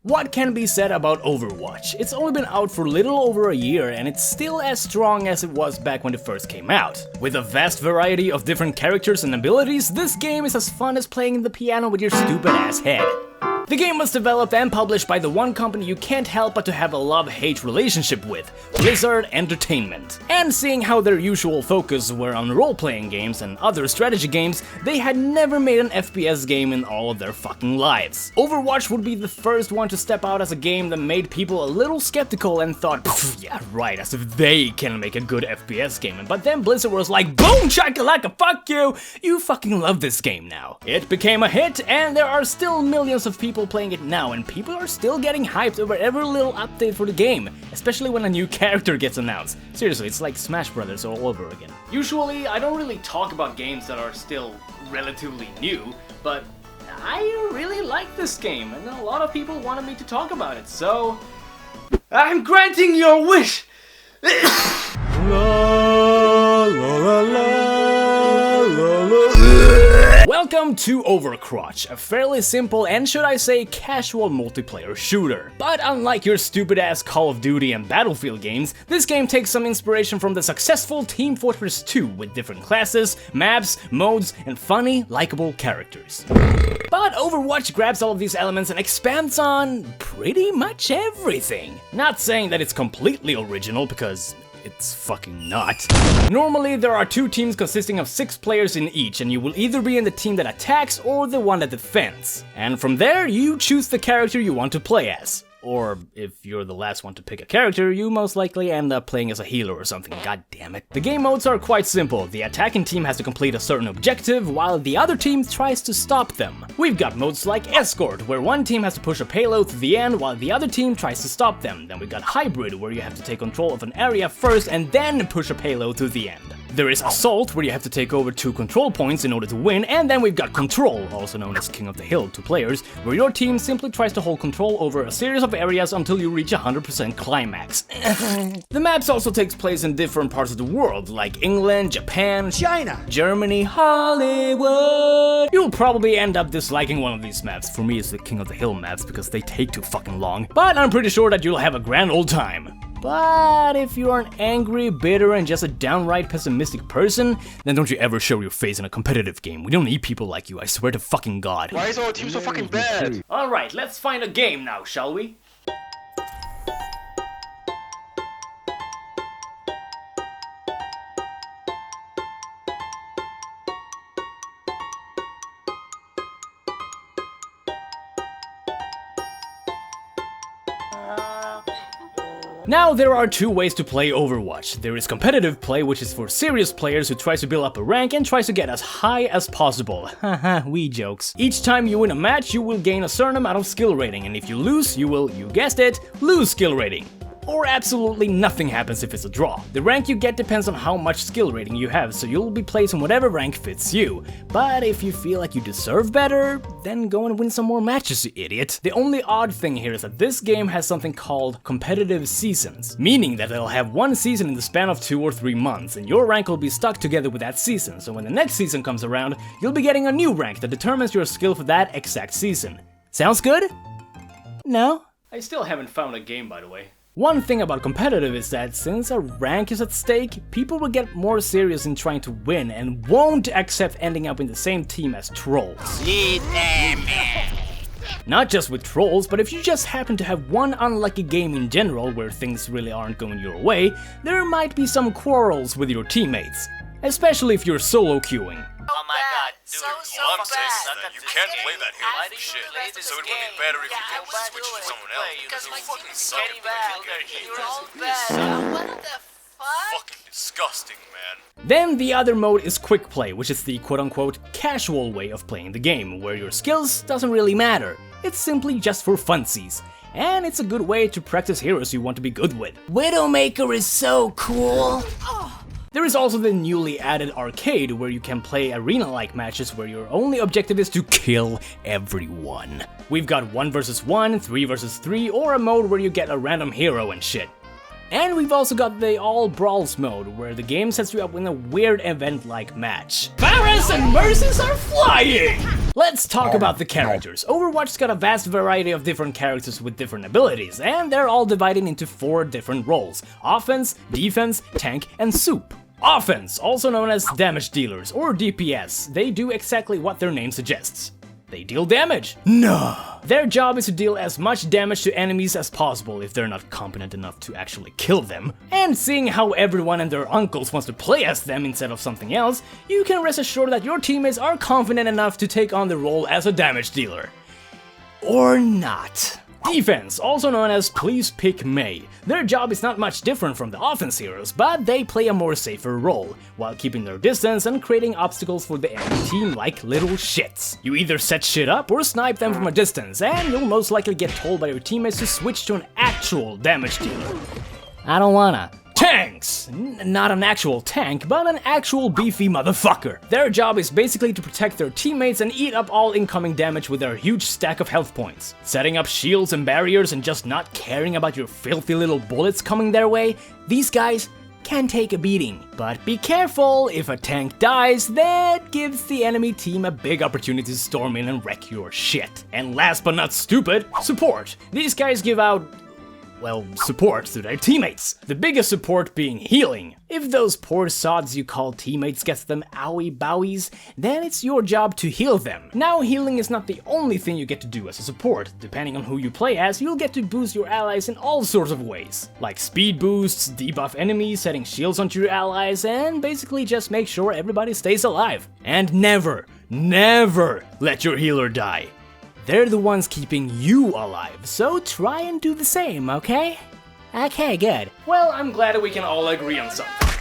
What can be said about Overwatch? It's only been out for a little over a year and it's still as strong as it was back when it first came out. With a vast variety of different characters and abilities, this game is as fun as playing the piano with your stupid ass head. The game was developed and published by the one company you can't help but to have a love-hate relationship with, Blizzard Entertainment. And seeing how their usual focus were on role-playing games and other strategy games, they had never made an FPS game in all of their fucking lives. Overwatch would be the first one to step out as a game that made people a little skeptical and thought, yeah right, as if they can make a good FPS game. But then Blizzard was like, boom shakalaka, fuck you fucking love this game now. It became a hit and there are still millions of people playing it now, and people are still getting hyped over every little update for the game, especially when a new character gets announced. Seriously, it's like Smash Brothers all over again. Usually, I don't really talk about games that are still relatively new, but I really like this game, and a lot of people wanted me to talk about it, so I'm granting your wish! Welcome to Overwatch, a fairly simple and should I say casual multiplayer shooter. But unlike your stupid ass Call of Duty and Battlefield games, this game takes some inspiration from the successful Team Fortress 2 with different classes, maps, modes, and funny, likable characters. But Overwatch grabs all of these elements and expands on pretty much everything. Not saying that it's completely original, because it's fucking not. Normally, there are two teams consisting of 6 players in each, and you will either be in the team that attacks or the one that defends. And from there, you choose the character you want to play as. Or, if you're the last one to pick a character, you most likely end up playing as a healer or something, god damn it. The game modes are quite simple. The attacking team has to complete a certain objective, while the other team tries to stop them. We've got modes like Escort, where one team has to push a payload to the end, while the other team tries to stop them. Then we've got Hybrid, where you have to take control of an area first and then push a payload to the end. There is Assault, where you have to take over 2 control points in order to win, and then we've got Control, also known as King of the Hill to players, where your team simply tries to hold control over a series of areas until you reach 100% climax. The maps also takes place in different parts of the world, like England, Japan, China, Germany, Hollywood. You'll probably end up disliking one of these maps. For me, it's the King of the Hill maps because they take too fucking long, but I'm pretty sure that you'll have a grand old time. But if you're an angry, bitter, and just a downright pessimistic person, then don't you ever show your face in a competitive game. We don't need people like you, I swear to fucking God. Why is our team so fucking bad? Alright, let's find a game now, shall we? Now, there are 2 ways to play Overwatch. There is competitive play, which is for serious players who tries to build up a rank and tries to get as high as possible. Haha, wee jokes. Each time you win a match, you will gain a certain amount of skill rating, and if you lose, you will, you guessed it, lose skill rating. Or absolutely nothing happens if it's a draw. The rank you get depends on how much skill rating you have, so you'll be placed in whatever rank fits you. But if you feel like you deserve better, then go and win some more matches, you idiot. The only odd thing here is that this game has something called competitive seasons, meaning that it'll have one season in the span of 2 or 3 months, and your rank will be stuck together with that season, so when the next season comes around, you'll be getting a new rank that determines your skill for that exact season. Sounds good? No? I still haven't found a game, by the way. One thing about competitive is that since a rank is at stake, people will get more serious in trying to win and won't accept ending up in the same team as trolls. Not just with trolls, but if you just happen to have one unlucky game in general where things really aren't going your way, there might be some quarrels with your teammates. Especially if you're solo queuing. Oh my god, so Well, I'm saying bad. that you can't play that hero for shit. So it would be better if you Yeah, could switch to someone else. Because my You fucking team suck at playing the game. You're all bad. What the fuck? Fucking disgusting, man. Then the other mode is quick play, which is the quote-unquote casual way of playing the game, where your skills doesn't really matter. It's simply just for funsies. And it's a good way to practice heroes you want to be good with. Widowmaker is so cool! There is also the newly added arcade, where you can play arena-like matches where your only objective is to kill everyone. We've got 1 vs 1, 3 vs 3, or a mode where you get a random hero and shit. And we've also got the All Brawls mode, where the game sets you up in a weird event-like match. Pharahs and Mercies are flying! Let's talk about the characters. Overwatch's got a vast variety of different characters with different abilities, and they're all divided into 4 different roles: offense, defense, tank, and soup. Offense, also known as damage dealers, or DPS, they do exactly what their name suggests. They deal damage. No! Their job is to deal as much damage to enemies as possible if they're not competent enough to actually kill them. And seeing how everyone and their uncles wants to play as them instead of something else, you can rest assured that your teammates are confident enough to take on the role as a damage dealer. Or not. Defense, also known as Please Pick May. Their job is not much different from the offense heroes, but they play a more safer role, while keeping their distance and creating obstacles for the enemy team like little shits. You either set shit up or snipe them from a distance, and you'll most likely get told by your teammates to switch to an actual damage dealer. I don't wanna. Tanks! Not an actual tank, but an actual beefy motherfucker. Their job is basically to protect their teammates and eat up all incoming damage with their huge stack of health points. Setting up shields and barriers and just not caring about your filthy little bullets coming their way, these guys can take a beating. But be careful, if a tank dies, that gives the enemy team a big opportunity to storm in and wreck your shit. And last but not stupid, support. These guys give out, well, support to their teammates. The biggest support being healing. If those poor sods you call teammates gets them owie bowies, then it's your job to heal them. Now, healing is not the only thing you get to do as a support. Depending on who you play as, you'll get to boost your allies in all sorts of ways. Like speed boosts, debuff enemies, setting shields onto your allies, and basically just make sure everybody stays alive. And never, never let your healer die. They're the ones keeping you alive, so try and do the same, okay? Okay, good. Well, I'm glad we can all agree on something.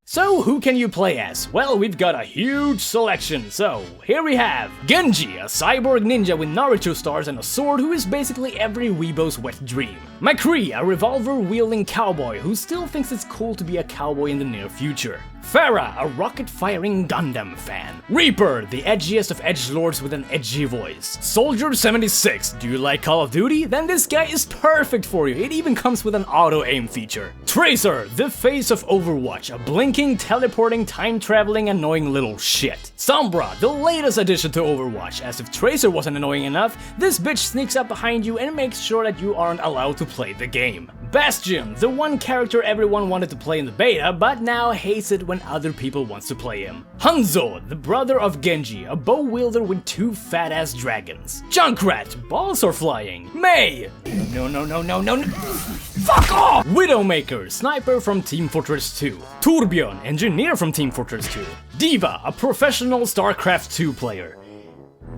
So, who can you play as? Well, we've got a huge selection, so here we have Genji, a cyborg ninja with Naruto stars and a sword who is basically every weebo's wet dream. McCree, a revolver-wielding cowboy who still thinks it's cool to be a cowboy in the near future. Farah, a rocket-firing Gundam fan. Reaper, the edgiest of edgelords with an edgy voice. Soldier 76, do you like Call of Duty? Then this guy is perfect for you, it even comes with an auto-aim feature. Tracer, the face of Overwatch, a blinking, teleporting, time-traveling, annoying little shit. Sombra, the latest addition to Overwatch, as if Tracer wasn't annoying enough, this bitch sneaks up behind you and makes sure that you aren't allowed to play the game. Bastion, the one character everyone wanted to play in the beta, but now hates it when other people wants to play him. Hanzo, the brother of Genji, a bow wielder with 2 fat-ass dragons. Junkrat, balls are flying. Mei, no. Fuck off! Widowmaker, sniper from Team Fortress 2. Torbjörn, engineer from Team Fortress 2. Diva, a professional StarCraft 2 player.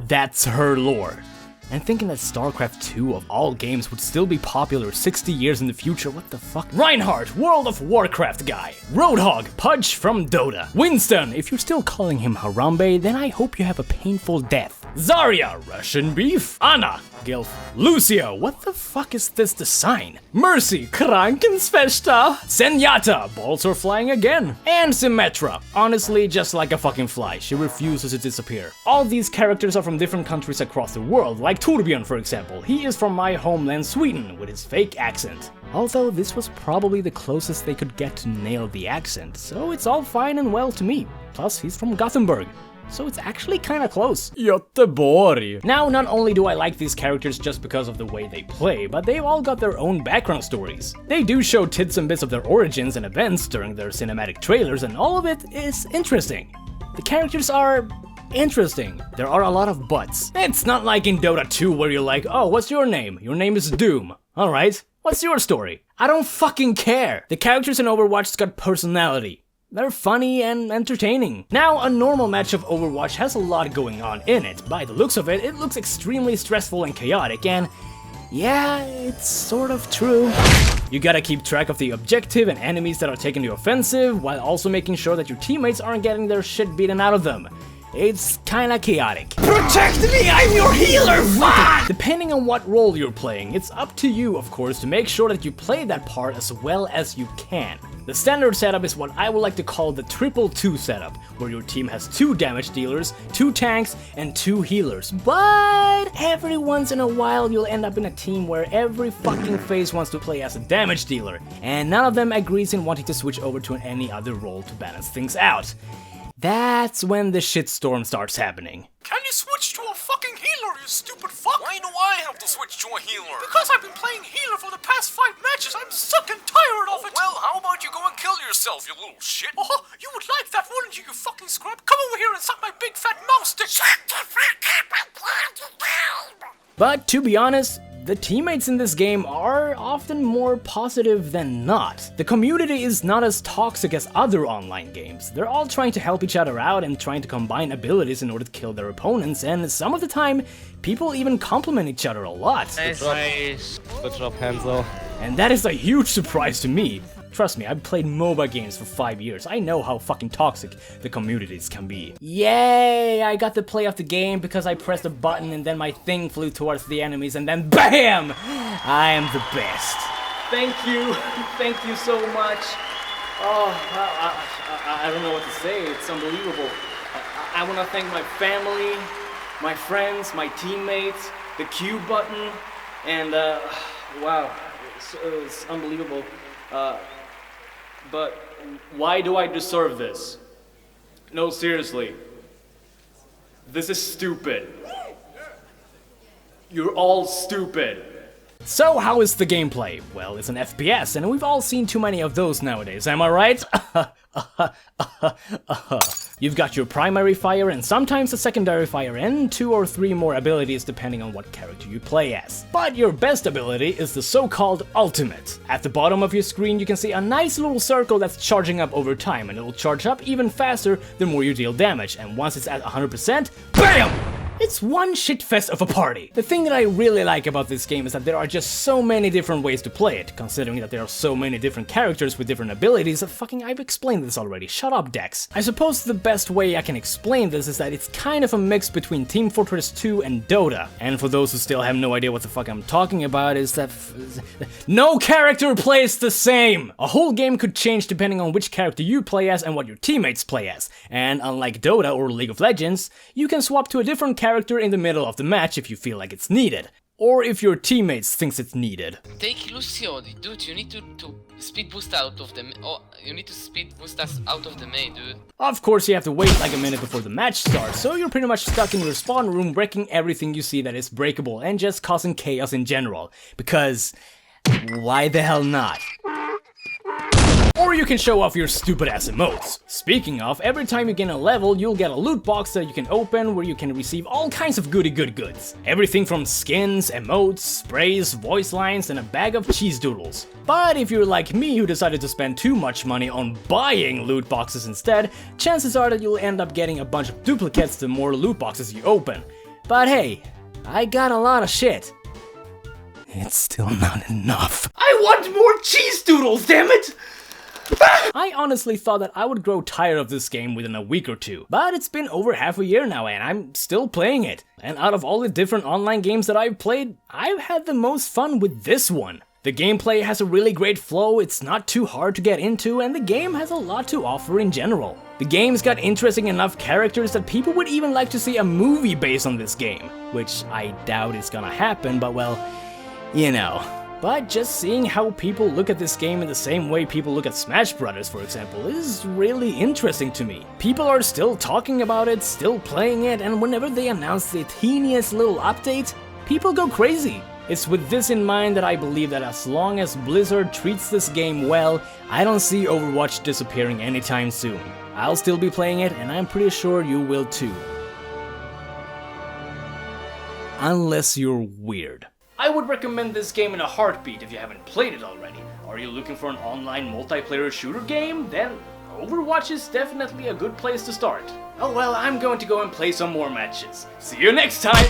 That's her lore. And thinking that StarCraft 2 of all games would still be popular 60 years in the future, what the fuck? Reinhardt, World of Warcraft guy. Roadhog, Pudge from Dota. Winston, if you're still calling him Harambe, then I hope you have a painful death. Zarya, Russian beef. Anna, Gilf. Lucio, what the fuck is this design? Mercy, Krankenschwester. Zenyatta, balls are flying again. And Symmetra, honestly just like a fucking fly, she refuses to disappear. All these characters are from different countries across the world, like Torbjörn for example. He is from my homeland Sweden, with his fake accent. Although this was probably the closest they could get to nail the accent, so it's all fine and well to me. Plus, he's from Gothenburg, so it's actually kinda close. Göteborg. Now, not only do I like these characters just because of the way they play, but they've all got their own background stories. They do show tits and bits of their origins and events during their cinematic trailers, and all of it is interesting. The characters are interesting. There are a lot of buts. It's not like in Dota 2 where you're like, oh, what's your name? Your name is Doom. Alright, what's your story? I don't fucking care. The characters in Overwatch got personality. they're funny and entertaining. Now, a normal match of Overwatch has a lot going on in it. By the looks of it, it looks extremely stressful and chaotic, and yeah, it's sort of true. You gotta keep track of the objective and enemies that are taking the offensive, while also making sure that your teammates aren't getting their shit beaten out of them. It's kinda chaotic. Protect me, I'm your healer, fuck! Depending on what role you're playing, it's up to you, of course, to make sure that you play that part as well as you can. The standard setup is what I would like to call the 2-2 setup, where your team has 2 damage dealers, 2 tanks, and 2 healers. But every once in a while you'll end up in a team where every fucking face wants to play as a damage dealer, and none of them agrees in wanting to switch over to any other role to balance things out. That's when the shitstorm starts happening. Can you switch to a fucking healer, you stupid fuck? Why do I have to switch to a healer? Because I've been playing healer for the past 5 matches. I'm sick and tired of it. Well, how about you go and kill yourself, you little shit? Oh, you would like that, wouldn't you, you fucking scrub? Come over here and suck my big fat mouse dick. But to be honest, the teammates in this game are often more positive than not. The community is not as toxic as other online games. They're all trying to help each other out and trying to combine abilities in order to kill their opponents, and some of the time, people even compliment each other a lot. Nice. Good job, Hansel. And that is a huge surprise to me. Trust me, I've played MOBA games for 5 years. I know how fucking toxic the communities can be. Yay! I got the play of the game because I pressed a button and then my thing flew towards the enemies and then BAM! I am the best. Thank you. Thank you so much. Oh, I don't know what to say. It's unbelievable. I want to thank my family, my friends, my teammates, the Q button, and wow, it's unbelievable. But why do I deserve this? No, seriously. This is stupid. You're all stupid. So how is the gameplay? Well, it's an FPS, and we've all seen too many of those nowadays, am I right? You've got your primary fire and sometimes a secondary fire and 2 or 3 more abilities depending on what character you play as. But your best ability is the so-called ultimate. At the bottom of your screen you can see a nice little circle that's charging up over time, and it'll charge up even faster the more you deal damage, and once it's at 100%, BAM! It's one shitfest of a party. The thing that I really like about this game is that there are just so many different ways to play it, considering that there are so many different characters with different abilities. I've explained this already. Shut up, Dex. I suppose the best way I can explain this is that it's kind of a mix between Team Fortress 2 and Dota. And for those who still have no idea what the fuck I'm talking about, is that no character plays the same! A whole game could change depending on which character you play as and what your teammates play as. And unlike Dota or League of Legends, you can swap to a different character in the middle of the match if you feel like it's needed. Or if your teammates thinks it's needed. Take illusioni, dude, you need to speed boost out of the you need to speed boost us out of the main, dude. Of course you have to wait like a minute before the match starts, so you're pretty much stuck in your spawn room wrecking everything you see that is breakable and just causing chaos in general. Because why the hell not? Or you can show off your stupid ass emotes. Speaking of, every time you gain a level, you'll get a loot box that you can open where you can receive all kinds of goody good goods. Everything from skins, emotes, sprays, voice lines, and a bag of cheese doodles. But if you're like me who decided to spend too much money on buying loot boxes instead, chances are that you'll end up getting a bunch of duplicates the more loot boxes you open. But hey, I got a lot of shit. It's still not enough. I want more cheese doodles, damn it! I honestly thought that I would grow tired of this game within a week or two, but it's been over half a year now and I'm still playing it. And out of all the different online games that I've played, I've had the most fun with this one. The gameplay has a really great flow, it's not too hard to get into, and the game has a lot to offer in general. The game's got interesting enough characters that people would even like to see a movie based on this game, which I doubt is gonna happen, but well, you know. But just seeing how people look at this game in the same way people look at Smash Brothers, for example, is really interesting to me. People are still talking about it, still playing it, and whenever they announce the teeniest little update, people go crazy. It's with this in mind that I believe that as long as Blizzard treats this game well, I don't see Overwatch disappearing anytime soon. I'll still be playing it, and I'm pretty sure you will too. Unless you're weird. I would recommend this game in a heartbeat if you haven't played it already. Are you looking for an online multiplayer shooter game? Then Overwatch is definitely a good place to start. Oh well, I'm going to go and play some more matches. See you next time!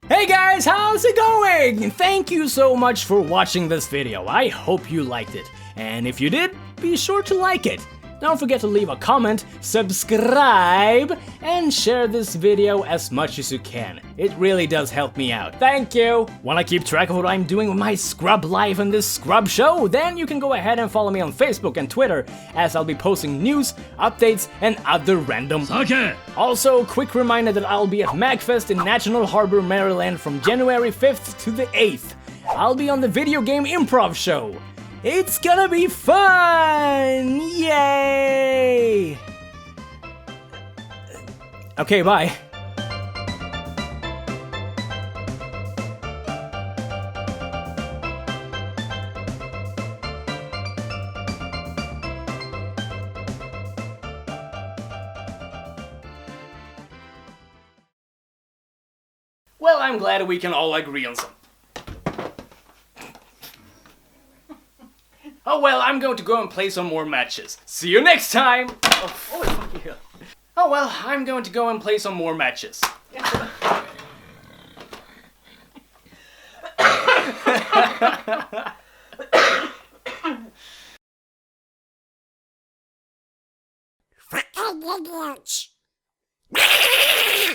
Hey guys, how's it going? Thank you so much for watching this video. I hope you liked it. And if you did, be sure to like it. Don't forget to leave a comment, subscribe, and share this video as much as you can. It really does help me out. Thank you! Wanna keep track of what I'm doing with my Scrub life in this Scrub show? Then you can go ahead and follow me on Facebook and Twitter, as I'll be posting news, updates, and other random Also, quick reminder that I'll be at MagFest in National Harbor, Maryland from January 5th to the 8th. I'll be on the video game improv show. It's gonna be fun! Yay! Okay, bye. Well, I'm glad we can all agree on something. Oh well, I'm going to go and play some more matches. See you next time! Oh fuck you. Oh well, I'm going to go and play some more matches. Overwatch.